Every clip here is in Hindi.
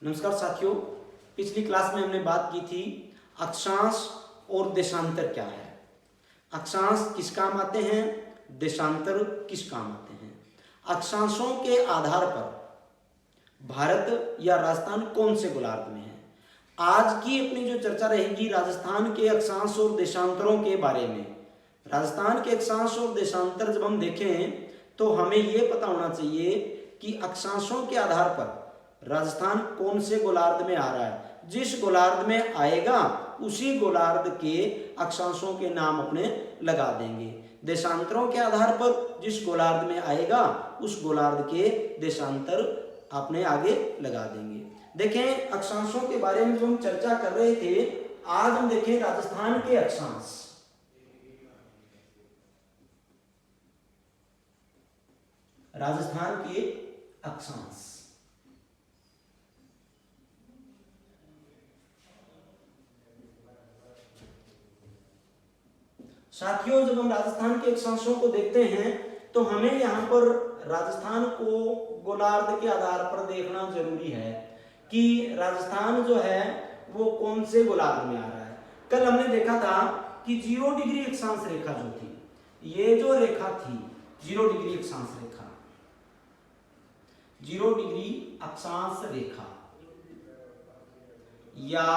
नमस्कार साथियों, पिछली क्लास में हमने बात की थी अक्षांश और देशांतर क्या है। अक्षांश किस काम आते हैं, देशांतर किस काम आते हैं। अक्षांशों के आधार पर भारत या राजस्थान कौन से गोलार्ध में है। आज की अपनी जो चर्चा रहेगी राजस्थान के अक्षांश और देशांतरों के बारे में। राजस्थान के अक्षांश और देशांतर जब हम देखें तो हमें यह पता होना चाहिए कि अक्षांशों के आधार पर राजस्थान कौन से गोलार्ध में आ रहा है। जिस गोलार्ध में आएगा उसी गोलार्ध के अक्षांशों के नाम अपने लगा देंगे। देशांतरों के आधार पर जिस गोलार्ध में आएगा उस गोलार्ध के देशांतर अपने आगे लगा देंगे। देखें, अक्षांशों के बारे में जो हम चर्चा कर रहे थे, आज हम देखें राजस्थान के अक्षांश। राजस्थान के अक्षांश साथियों, जब हम राजस्थान के अक्षांशों को देखते हैं तो हमें यहाँ पर राजस्थान को गोलार्ध के आधार पर देखना जरूरी है कि राजस्थान जो है वो कौन से गोलार्ध में आ रहा है। कल हमने देखा था कि 0 डिग्री अक्षांश रेखा जो थी, ये जो रेखा थी 0 डिग्री अक्षांश रेखा, 0 डिग्री अक्षांश रेखा, या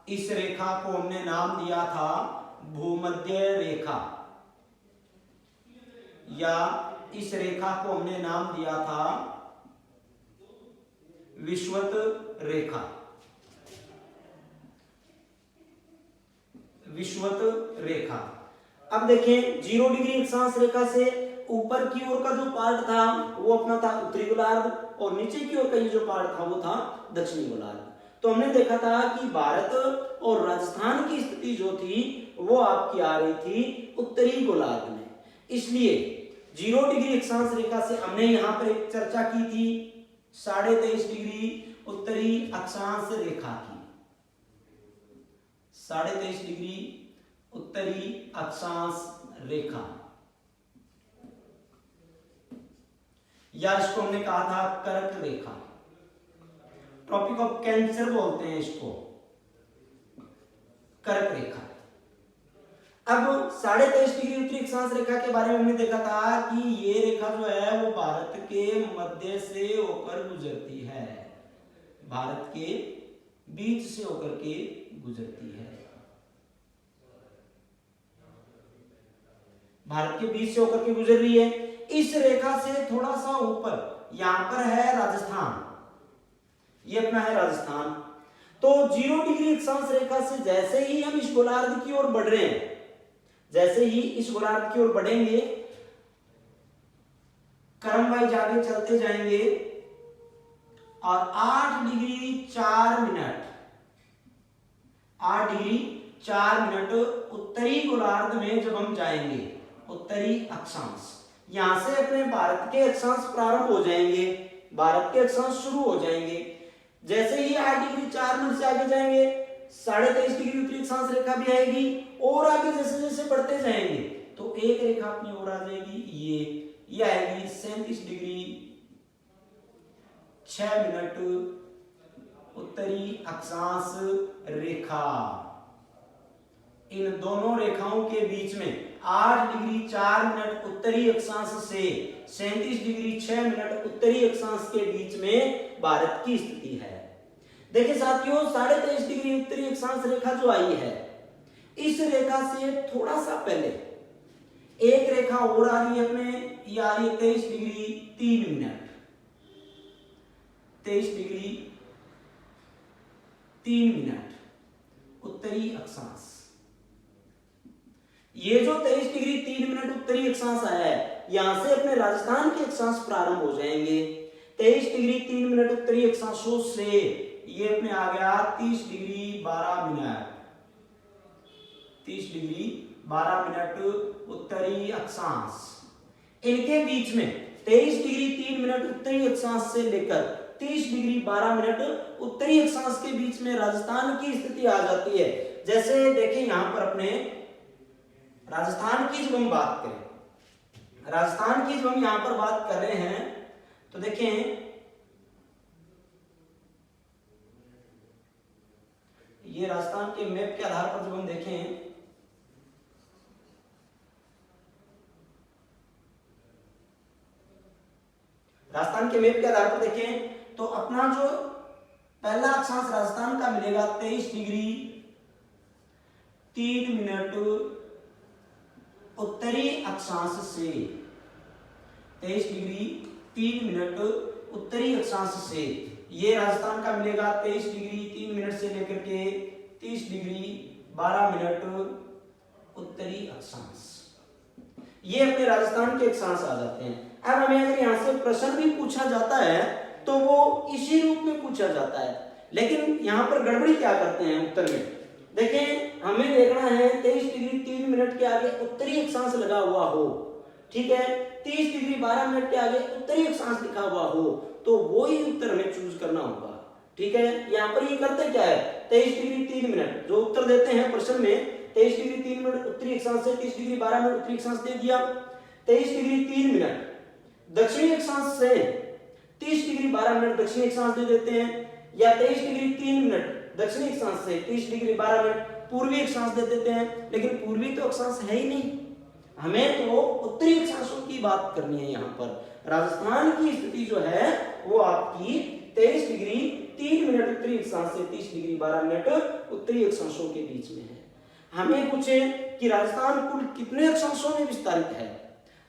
इस रेखा को हमने नाम दिया था भूमध्य रेखा, या इस रेखा को हमने नाम दिया था विषुवत रेखा। विषुवत रेखा। अब देखें, 0 डिग्री अक्षांश रेखा से ऊपर की ओर का जो पार्ट था वो अपना था उत्तरी गोलार्ध, और नीचे की ओर का ये जो पार्ट था वो था दक्षिणी गोलार्ध। तो हमने देखा था कि भारत और राजस्थान की स्थिति जो थी वो आपकी आ रही थी उत्तरी गोलार्ध में। इसलिए 0 डिग्री अक्षांश रेखा से हमने यहां पर एक चर्चा की थी 23.5 डिग्री उत्तरी अक्षांश रेखा की। 23.5 डिग्री उत्तरी अक्षांश रेखा, या इसको हमने कहा था कर्क रेखा। ट्रॉपिक ऑफ कैंसर बोलते हैं इसको, कर्क रेखा। अब 23.5 डिग्री उत्तरी अक्षांश रेखा के बारे में हमने देखा था कि ये रेखा जो है वो भारत के मध्य से होकर गुजरती है, भारत के बीच से होकर के गुजरती है, भारत के बीच से होकर के गुजर रही है। इस रेखा से थोड़ा सा ऊपर यहां पर है राजस्थान, ये अपना है राजस्थान। तो 0 डिग्री अक्षांश रेखा से जैसे ही हम इस गोलार्ध की ओर बढ़ रहे हैं, जैसे ही इस गोलार्ध की ओर बढ़ेंगे, क्रमवाइज आगे चलते जाएंगे, और 8 डिग्री 4 मिनट 8 डिग्री 4 मिनट उत्तरी गोलार्ध में जब हम जाएंगे, उत्तरी अक्षांश, यहां से अपने भारत के अक्षांश प्रारंभ हो जाएंगे, भारत के अक्षांश शुरू हो जाएंगे। जैसे ही 8 डिग्री 4 मिनट से आगे जाएंगे 23.5 डिग्री उत्तरी अक्षांश रेखा भी आएगी, और आगे जैसे जैसे बढ़ते जाएंगे तो एक रेखा अपनी ओर आ जाएगी, ये आएगी 37 डिग्री 6 मिनट उत्तरी अक्षांश रेखा। इन दोनों रेखाओं के बीच में 8 डिग्री 4 मिनट उत्तरी अक्षांश से 37 डिग्री 6 मिनट उत्तरी अक्षांश के बीच में भारत की स्थिति है। देखिए साथियों, 23.5 डिग्री उत्तरी अक्षांश रेखा जो आई है, इस रेखा से थोड़ा सा पहले एक रेखा और आ रही है अपने, ये आ रही है 23 डिग्री 3 मिनट, 23 डिग्री 3 मिनट उत्तरी अक्षांश। ये जो 23 डिग्री 3 मिनट उत्तरी अक्षांश आया है, यहां से अपने राजस्थान के अक्षांश प्रारंभ हो जाएंगे। 23 डिग्री 3 मिनट उत्तरी अक्षांशों से ये अपने आ गया 30 डिग्री 12 मिनट, 30 डिग्री 12 मिनट उत्तरी अक्षांश। इनके बीच में 23 डिग्री 3 मिनट उत्तरी अक्षांश से लेकर 30 डिग्री 12 मिनट उत्तरी अक्षांश के बीच में राजस्थान की स्थिति आ जाती है। जैसे देखें यहां पर अपने राजस्थान की जब हम बात करें, राजस्थान की जब हम यहां पर बात कर रहे हैं तो देखें ये राजस्थान के मैप के आधार पर जब हम देखें, राजस्थान के मैप के आधार पर देखें तो अपना जो पहला अक्षांश राजस्थान का मिलेगा 23 डिग्री 3 मिनट उत्तरी अक्षांश से, 23 डिग्री 3 मिनट उत्तरी अक्षांश से ये राजस्थान का मिलेगा 23 डिग्री 3 मिनट से लेकर के 30 डिग्री 12 मिनट उत्तरी अक्षांश। ये अपने राजस्थान के अक्षांश आ जाते हैं। अब हमें अगर यहाँ से प्रश्न भी पूछा जाता है तो वो इसी रूप में पूछा जाता है, लेकिन यहाँ पर गड़बड़ी क्या करते हैं उत्तर में। देखें, हमें देखना है 23 डिग्री 3 मिनट के आगे उत्तरी अक्षांश लगा हुआ हो, ठीक है, 30 डिग्री 12 मिनट के आगे उत्तरी अक्षांश लिखा हुआ हो, तो वो ही उत्तर हमें चूज करना होगा, ठीक है। यहाँ पर ये करते क्या है, 23 डिग्री 3 मिनट जो उत्तर देते हैं प्रश्न में, 23 डिग्री 3 मिनट उत्तरी अक्षांश से 30 डिग्री 12 मिनट उत्तरी अक्षांश दे दिया। 23 डिग्री 3 मिनट दक्षिणी अक्षांश से 30 डिग्री 12 मिनट दक्षिणी अक्षांश दे देते हैं, या 23 डिग्री 3 मिनट दक्षिणी अक्षांश से 30 डिग्री 12 मिनट पूर्वी अक्षांश दे देते हैं, लेकिन पूर्वी तो अक्षांश है ही नहीं, हमें तो उत्तरी अक्षांशों की बात करनी है। यहाँ पर राजस्थान की स्थिति जो है वो आपकी 23 डिग्री 3 मिनट उत्तरी अक्षांश से 30 डिग्री 12 मिनट उत्तरी अक्षांशों के बीच में है। हमें पूछे कि राजस्थान कुल कितने अक्षांशों में विस्तारित है,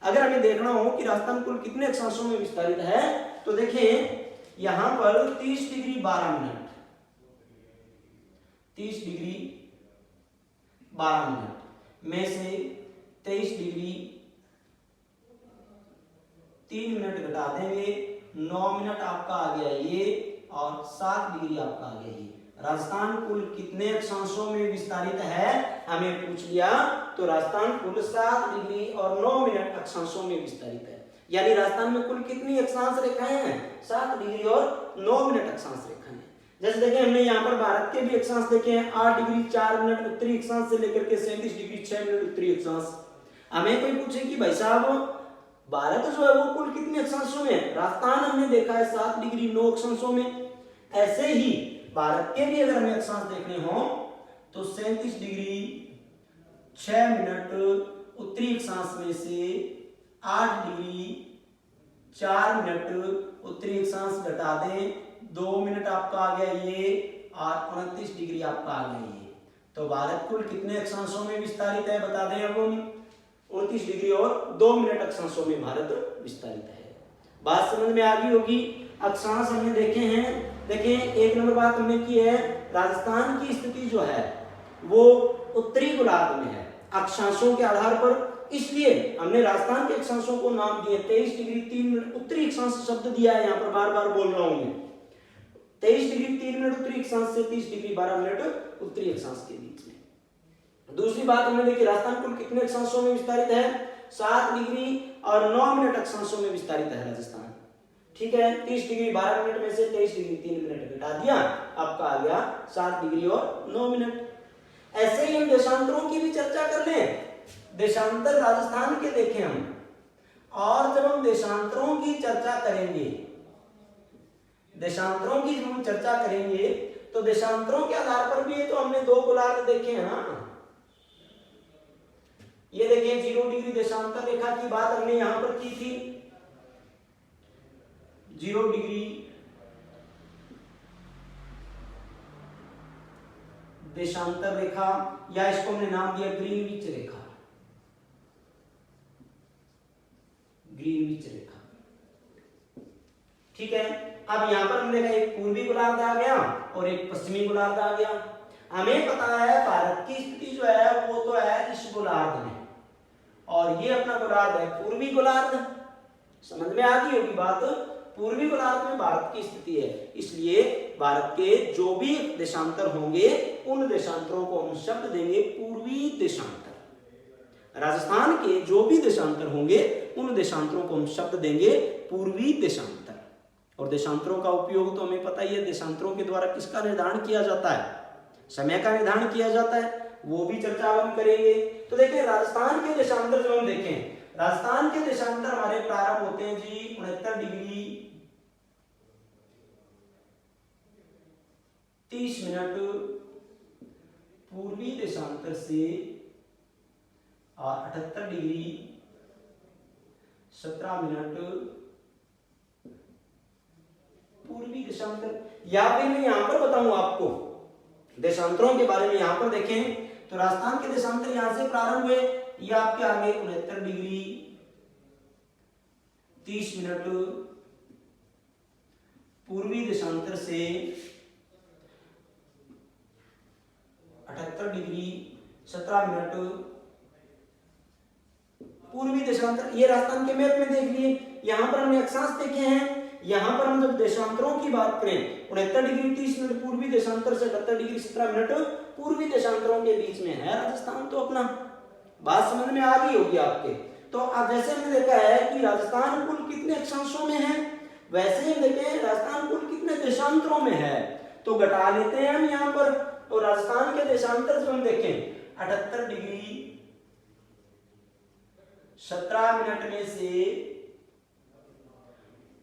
अगर हमें देखना हो कि राजस्थान कुल कितने अक्षांशों में विस्तारित है, तो देखें यहां पर 30 डिग्री 12 मिनट 30 डिग्री 12 मिनट में से 23 डिग्री 3 मिनट घटा देंगे, 9 मिनट आपका आ गया ये, और 7 डिग्री आपका आ गया ये। राजस्थान कुल कितने अक्षांशों में विस्तारित है हमें पूछ लिया, तो राजस्थान कुल 7 डिग्री और 9 मिनट अक्षांशों में विस्तारित है। यानी राजस्थान में कुल कितनी अक्षांश रेखाएं हैं, 7 डिग्री और 9 मिनट अक्षांश रेखाएं हैं। जैसे देखें हमने यहाँ पर भारत के भी अक्षांश देखे हैं, 8 डिग्री 4 मिनट उत्तरी अक्षांश से लेकर के 37 डिग्री 6 मिनट उत्तरी अक्षांश। हमें कोई पूछे कि भाई साहब भारत जो है वो कुल कितने अक्षांशों में है, राजस्थान हमने देखा है 7 डिग्री 9 अक्षांशों में, ऐसे ही भारत के भी अगर हमें अक्षांश देखने हो तो 37 डिग्री 6 मिनट उत्तरी अक्षांश में से 8 डिग्री 4 मिनट उत्तरी अक्षांश घटा दें, 2 मिनट आपका आ गया ये, और 29 डिग्री आपका आ गया ये। तो भारत कुल कितने अक्षांशों में विस्तारित है बता दें अब हम, 29 डिग्री और 2 मिनट अक्षांशों में भारत विस्तारित है। बात समझ में आ गई होगी। अक्षांश हमने देखे हैं। देखें, एक नंबर बात हमने की है, राजस्थान की स्थिति जो है वो उत्तरी गोलार्ध में है अक्षांशों के आधार पर, इसलिए हमने राजस्थान के अक्षांशों को नाम दिए। 23 डिग्री 3 मिनट उत्तरी अक्षांश शब्द दिया है, यहाँ पर बार बार बोल रहा हूं मैं, 23 डिग्री 3 मिनट उत्तरी अक्षांश से 30 डिग्री 12 मिनट उत्तरी अक्षांश के बीच में। दूसरी बात हमने देखी, राजस्थान कुल कितने अक्षांशों में विस्तारित है, 7 डिग्री और 9 मिनट अक्षांशों में विस्तारित है राजस्थान, ठीक है। 30 डिग्री 12 मिनट में से 23 डिग्री 3 मिनट घटा दिया, आपका आ गया 7 डिग्री और 9 मिनट। ऐसे ही हम देशांतरों की भी चर्चा कर लें। देशांतर राजस्थान के देखें हम, और जब हम देशांतरों की चर्चा करेंगे, देशांतरों की जब हम चर्चा करेंगे तो देशांतरों के आधार पर भी तो हमने 2 गोलार्ध देखे हैं ना। ये देखिए 0 डिग्री देशांतर रेखा की बात हमने यहां पर की थी, 0 डिग्री देशांतर रेखा, या इसको हमने नाम दिया ग्रीनविच रेखा, ग्रीनविच रेखा, ठीक है। अब यहां पर हमने कहा एक पूर्वी गोलार्ध आ गया और एक पश्चिमी गोलार्ध आ गया। हमें पता है भारत की स्थिति जो है वो तो है इस गोलार्ध में, और ये अपना गोलार्ध है पूर्वी गोलार्ध। समझ में आ गई होगी बात, पूर्वी गोलार्ध में भारत की स्थिति है, इसलिए भारत के जो भी देशांतर होंगे उन देशांतरों को हम शब्द देंगे पूर्वी देशांतर। राजस्थान के जो भी देशांतर होंगे उन देशांतरों को हम शब्द देंगे पूर्वी देशांतर। और देशांतरों का उपयोग तो हमें पता ही है, देशांतरों के द्वारा किसका निर्धारण किया जाता है, समय का निर्धारण किया जाता है, वो भी चर्चा हम करेंगे। तो देखिए राजस्थान के देशांतर जो हम देखें, राजस्थान के देशांतर हमारे प्रारंभ होते हैं जी 69 डिग्री 30 मिनट पूर्वी देशांतर से और 78 डिग्री 17 मिनट पूर्वी देशांतर। या फिर मैं यहां पर बताऊं आपको देशांतरों के बारे में। यहां पर देखें तो राजस्थान के देशांतर यहां से प्रारंभ हुए, ये आपके आगे 69 डिग्री 30 मिनट पूर्वी देशांतर से 78 डिग्री 17 मिनट पूर्वी देशांतर। ये राजस्थान के मैप में देख लिए। यहां पर हमने अक्षांश देखे हैं। यहां पर हम जब देशांतरों की बात करें 69 डिग्री 30 मिनट पूर्वी देशांतर से 78 डिग्री 17 मिनट पूर्वी देशांतरों के बीच में है राजस्थान। तो अपना बात समझ में आ गई होगी आपके। तो अब जैसे हमने देखा है कि राजस्थान कुल कितने अक्षांशों में है, वैसे ही देखें राजस्थान कुल कितने देशांतरों में है। तो घटा लेते हैं हम यहाँ पर। तो राजस्थान के देशांतर जो हम देखें 78 डिग्री 17 मिनट में से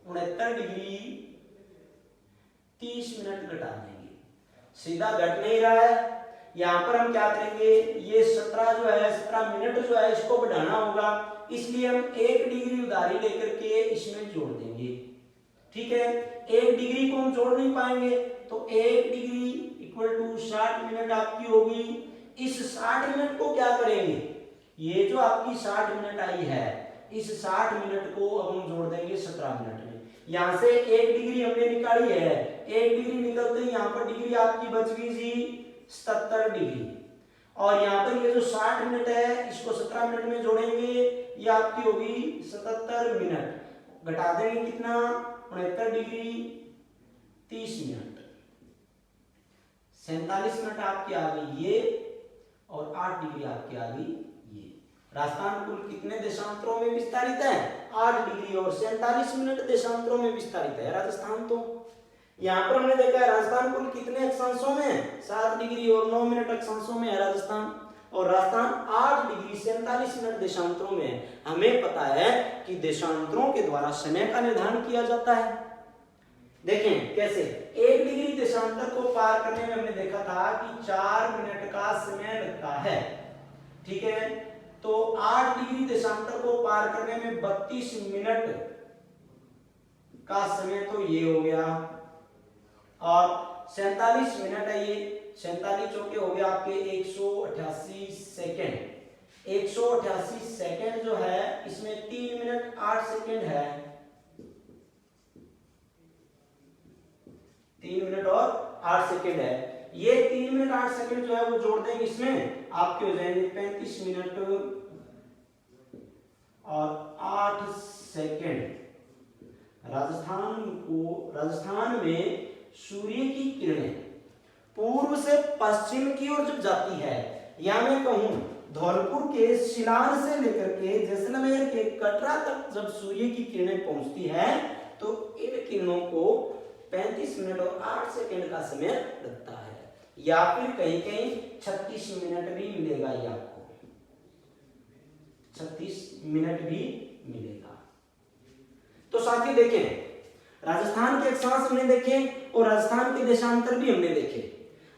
69 डिग्री 30 मिनट घटा देंगे। सीधा घट नहीं रहा है। यहां पर हम क्या करेंगे, ये 17 जो है 17 मिनट जो है इसको बढ़ाना होगा, इसलिए हम 1 डिग्री उधारी लेकर के इसमें जोड़ देंगे। ठीक है, 1 डिग्री को हम जोड़ नहीं पाएंगे तो 1 डिग्री इक्वल टू 60 मिनट आपकी होगी। इस 60 मिनट को क्या करेंगे, ये जो आपकी 60 मिनट आई है इस 60 मिनट को अब हम जोड़ देंगे 17 मिनट में। यहां से 1 डिग्री हमने निकाली है, 1 डिग्री निकलते ही यहां पर डिग्री आपकी बच गई जी 77 डिग्री। और यहाँ पर ये जो 60 मिनट है इसको 17 मिनट में जोड़ेंगे, ये आपकी होगी 77 मिनट। घटा देंगे कितना 69 डिग्री 30 मिनट, 47 मिनट आपकी आ गई ये, और 8 डिग्री आपकी आ गई ये। राजस्थान कुल कितने देशांतरों में विस्तारित है, 8 डिग्री और 47 मिनट देशांतरों में विस्तारित है राजस्थान। तो यहाँ पर हमने देखा है राजस्थान कुल कितने अक्षांशों में 7 डिग्री और 9 मिनट अक्षांशों में है राजस्थान, और राजस्थान 8 डिग्री 47 मिनट देशांतरों में है। हमें पता है कि देशांतरों के द्वारा समय का निर्धारण किया जाता है। देखें कैसे, 1 डिग्री देशांतर को पार करने में हमने देखा था कि 4 मिनट का समय लगता है। ठीक है, तो 8 डिग्री देशांतर को पार करने में 32 मिनट का समय तो ये हो गया, और 47 मिनट है ये, 47 चौके हो गए आपके 188 सेकेंड। 188 सेकेंड जो है इसमें 3 मिनट 8 सेकेंड है, 3 मिनट और 8 सेकेंड है। ये 3 मिनट 8 सेकेंड जो है वो जोड़ देंगे इसमें, आपके हो जाएंगे 35 मिनट और 8 सेकेंड। राजस्थान में सूर्य की किरणें पूर्व से पश्चिम की ओर जब जाती है, या मैं कहूं धौलपुर के शिलांग से लेकर के जैसलमेर के कटरा तक जब सूर्य की किरणें पहुंचती है तो इन किरणों को 35 मिनट और 8 सेकंड का समय लगता है, या फिर कहीं कहीं 36 मिनट भी मिलेगा, ये आपको 36 मिनट भी मिलेगा। तो साथी देखें राजस्थान के अक्षांश हमने देखे और राजस्थान के देशांतर भी हमने देखे।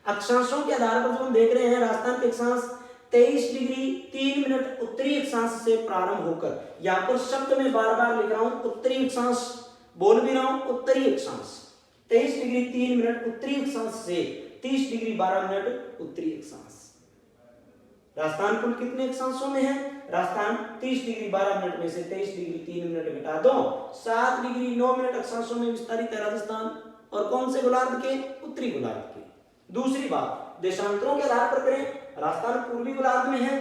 अक्षांशों के आधार पर जो हम देख रहे हैं राजस्थान के अक्षांश 23 डिग्री 3 मिनट उत्तरी अक्षांश से प्रारंभ होकर, यहाँ पर शब्द में बार बार लिख रहा हूं उत्तरी अक्षांश, बोल भी रहा हूं उत्तरी अक्षांश, 23 डिग्री 3 मिनट उत्तरी अक्षांश से 30 डिग्री 12 मिनट उत्तरी अक्षांश। राजस्थान कुल कितने अक्षांशों में है, राजस्थान 30 डिग्री 12 मिनट में से 23 डिग्री 3 मिनट घटा दो 7 डिग्री 9 मिनट अक्षांशों में विस्तारित है राजस्थान। और कौन से गोलार्ध के, उत्तरी गोलार्ध के। दूसरी बात देशांतरों के आधार पर करें, राजस्थान पूर्वी गोलार्ध में है,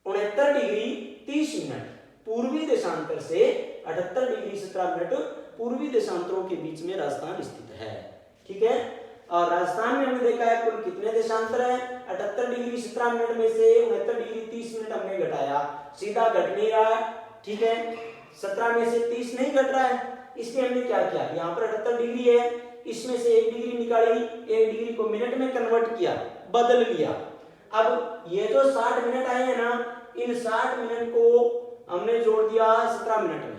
69 डिग्री 30 मिनट पूर्वी देशांतर से 78 डिग्री 17 मिनट पूर्वी देशांतरों के बीच में राजस्थान स्थित है। ठीक है, और राजस्थान में हमने देखा है कुल कितने देशांतर है, 78 डिग्री 17 मिनट में से 69 डिग्री 30 मिनट हमने घटाया, सीधा घट नहीं रहा। ठीक है, 17 में से 30 नहीं घट रहा है, इसलिए हमने क्या किया, यहाँ पर 78 डिग्री है, इसमें से 1 डिग्री निकाली, 1 डिग्री को मिनट में कन्वर्ट किया, बदल लिया। अब ये जो 60 मिनट आए हैं ना, इन 60 मिनट को हमने जोड़ दिया 17 मिनट में,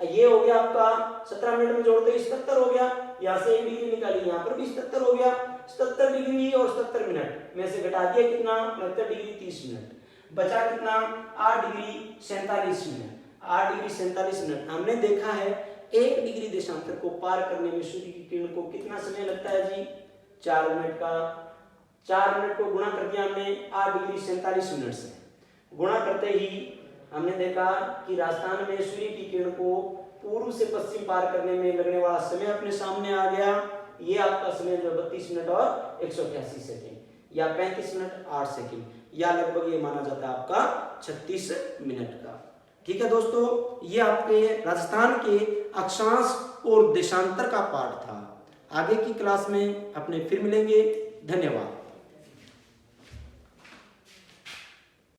ये हो गया आपका 17 मिनट में जोड़ते 77 हो गया, यहाँ से 1 डिग्री निकाली, यहाँ पर भी 77 हो गया। 77 डिग्री और 77 मिनट में से घटा दिया कितना, 69 डिग्री 30 मिनट, बचा कितना 8 डिग्री 47 मिनट। 8 degree 47 minute. हमने देखा है 1 डिग्री देशांतर को पार करने में सूर्य की किरण को कितना समय लगता है जी, 4 मिनट का। 4 मिनट को गुणा कर दिया हमने 8 डिग्री 47 मिनट से, गुणा करते ही हमने देखा कि राजस्थान में सूर्य की किरण को पूर्व से पश्चिम पार करने में लगने वाला समय अपने सामने आ गया। ये आपका समय जो 32 मिनट और 188 सेकेंड या 35 मिनट 8 सेकेंड या लगभग ये माना जाता है आपका 36 मिनट का। ठीक है दोस्तों, ये आपके राजस्थान के अक्षांश और देशांतर का पाठ था। आगे की क्लास में अपने फिर मिलेंगे। धन्यवाद।